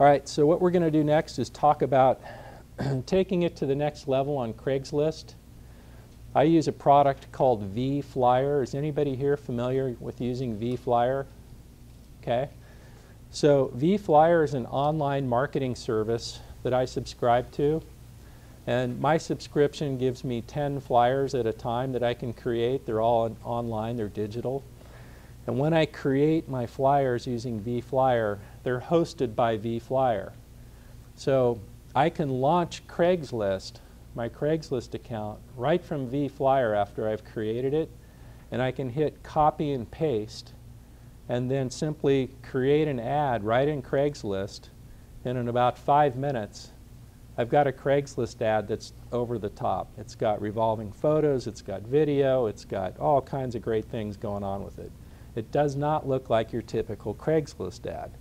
All right, so what we're going to do next is talk about taking it to the next level on Craigslist. I use a product called Vflyer. Is anybody here familiar with using Vflyer? Okay. So Vflyer is an online marketing service that I subscribe to. And my subscription gives me 10 flyers at a time that I can create. They're all online, they're digital. And when I create my flyers using Vflyer, they're hosted by Vflyer. So I can launch Craigslist, my Craigslist account, right from Vflyer after I've created it. And I can hit copy and paste and then simply create an ad right in Craigslist. And in about 5 minutes, I've got a Craigslist ad that's over the top. It's got revolving photos, it's got video, it's got all kinds of great things going on with it. It does not look like your typical Craigslist ad.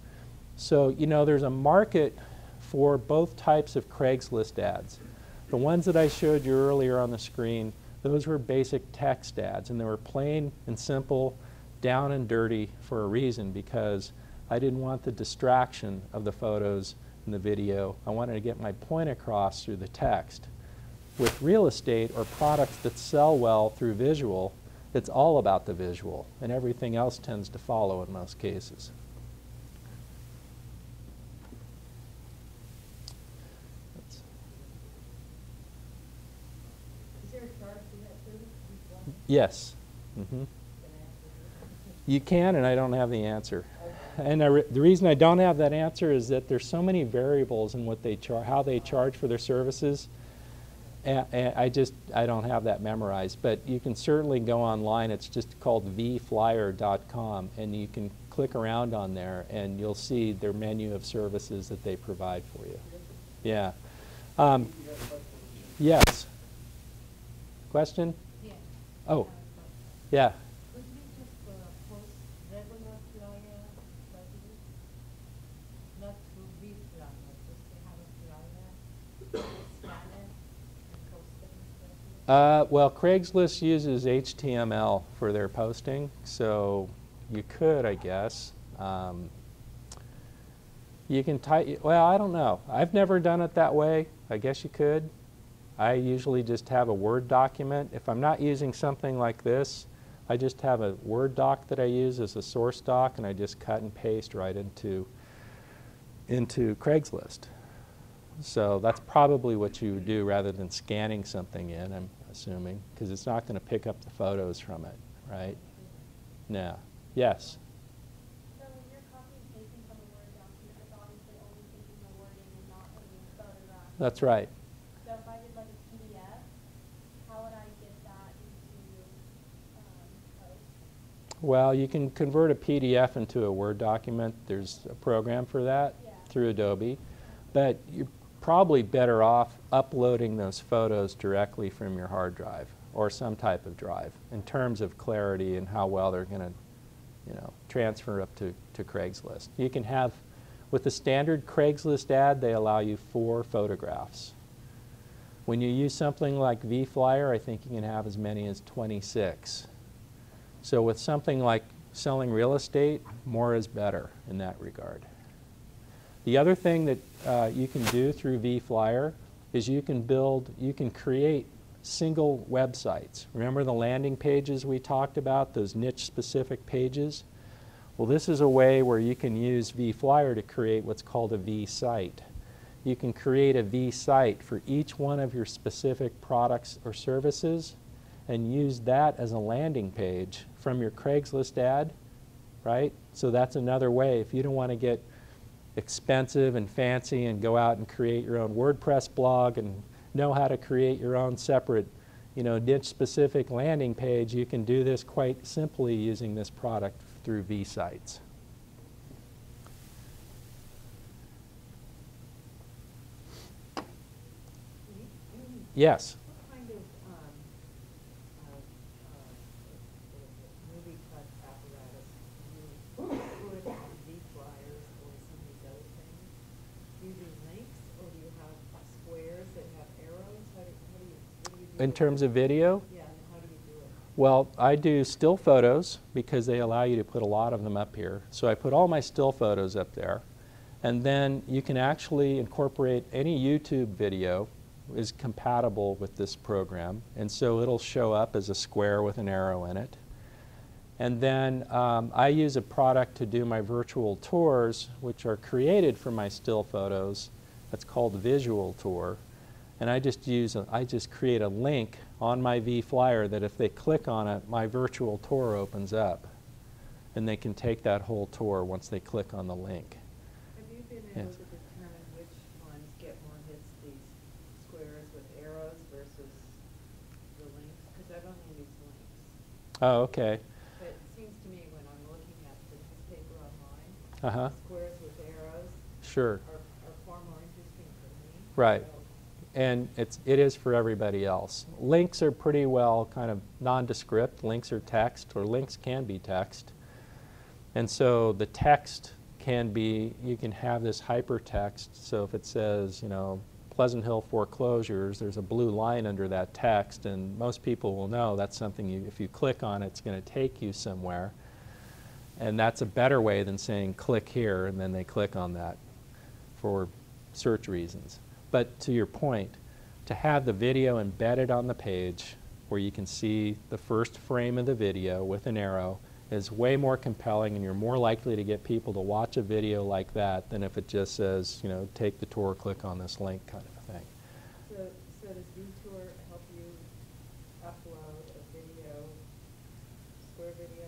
So, you know, there's a market for both types of Craigslist ads. The ones that I showed you earlier on the screen, those were basic text ads, and they were plain and simple, down and dirty for a reason, because I didn't want the distraction of the photos and the video. I wanted to get my point across through the text. With real estate or products that sell well through visual, it's all about the visual, and everything else tends to follow in most cases. Is there a charge for that service? Yes. You can, and I don't have the answer. And the reason I don't have that answer is that there's so many variables in what they how they charge for their services. And I don't have that memorized, but you can certainly go online. It's just called vflyer.com, and you can click around on there, and you'll see their menu of services that they provide for you. Yeah. Yes. Question? Yeah. Oh. Yeah. Could you just post regular flyer like this? Not through Vflyer, just to have a flyer, scan it, and post it? Well, Craigslist uses HTML for their posting, so you could, I guess. You can type, well, I don't know. I've never done it that way. I guess you could. I usually just have a Word document. If I'm not using something like this, I just have a Word doc that I use as a source doc, and I just cut and paste right into Craigslist. So that's probably what you would do rather than scanning something in, I'm assuming, because it's not going to pick up the photos from it, right? No. Yes? So when you're copying and pasting from a Word document, it's obviously only taking the wording and not putting the photograph. That's right. So if I did like a PDF, how would I get that into Post? Well, you can convert a PDF into a Word document. There's a program for that through Adobe. But you're probably better off uploading those photos directly from your hard drive or some type of drive in terms of clarity and how well they're going to, you know, transfer up to Craigslist. You can have, with the standard Craigslist ad, they allow you 4 photographs. When you use something like Vflyer, I think you can have as many as 26. So with something like selling real estate, more is better in that regard. The other thing that you can do through Vflyer is you can create single websites. Remember the landing pages we talked about, those niche-specific pages? Well, this is a way where you can use Vflyer to create what's called a V-site. You can create a V-site for each one of your specific products or services and use that as a landing page from your Craigslist ad, right? So that's another way. If you don't want to get expensive and fancy and go out and create your own WordPress blog and know how to create your own separate, you know, niche-specific landing page, you can do this quite simply using this product through V-sites. Yes? What kind of movie cut apparatus do you put on Vflyers or some of these other things? Do you do links, or do you have squares that have arrows? What do you do? In terms of video? Yeah, and how do you do it? Well, I do still photos because they allow you to put a lot of them up here. So I put all my still photos up there. And then you can actually incorporate any YouTube video is compatible with this program, and so it'll show up as a square with an arrow in it. And then I use a product to do my virtual tours, which are created for my still photos. That's called Visual Tour. And I just create a link on my Vflyer that if they click on it, my virtual tour opens up. And they can take that whole tour once they click on the link. Have you been able to determine which ones get more hits, these squares with arrows versus the links? Because I've only used links. Oh, okay. But it seems to me when I'm looking at the newspaper online, squares with arrows Sure. are far more interesting for me. Right. So And it is for everybody else. Links are pretty well kind of nondescript. Links are text, or links can be text. And so the text can be, you can have this hypertext. So if it says, you know, Pleasant Hill foreclosures, there's a blue line under that text, and most people will know that's something if you click on it, it's going to take you somewhere. And that's a better way than saying click here and then they click on that for search reasons. But to your point, to have the video embedded on the page where you can see the first frame of the video with an arrow is way more compelling, and you're more likely to get people to watch a video like that than if it just says, you know, take the tour, click on this link kind of a thing. So does VTour help you upload a video, square video,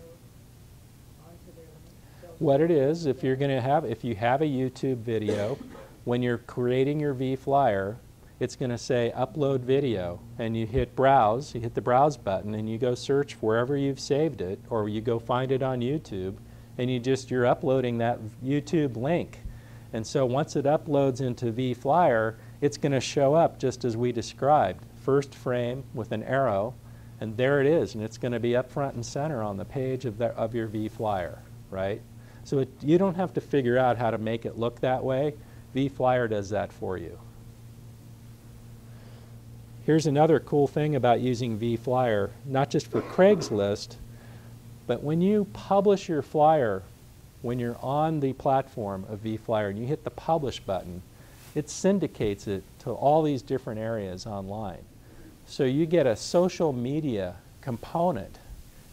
onto their link? What it is, if you're going to have, if you have a YouTube video, when you're creating your Vflyer, it's going to say upload video, and you hit browse, you hit the browse button, and you go search wherever you've saved it, or you go find it on YouTube, and you're uploading that YouTube link. And so once it uploads into Vflyer, it's going to show up just as we described. First frame with an arrow, and there it is, and it's going to be up front and center on the page of your Vflyer, right? So you don't have to figure out how to make it look that way. Vflyer does that for you. Here's another cool thing about using Vflyer, not just for Craigslist, but when you publish your flyer, when you're on the platform of Vflyer and you hit the publish button, it syndicates it to all these different areas online. So you get a social media component.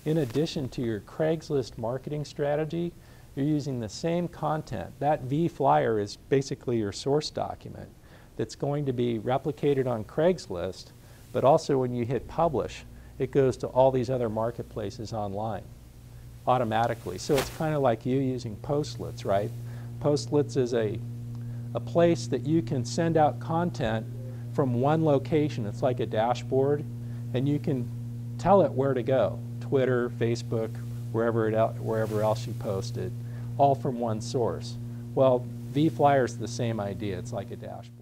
In addition to your Craigslist marketing strategy, you're using the same content. That Vflyer is basically your source document that's going to be replicated on Craigslist, but also when you hit publish, it goes to all these other marketplaces online automatically. So it's kind of like you using Postlets, right? Postlets is a place that you can send out content from one location. It's like a dashboard, and you can tell it where to go. Twitter, Facebook, wherever else you post it, all from one source. Well, Vflyer is the same idea. It's like a dashboard.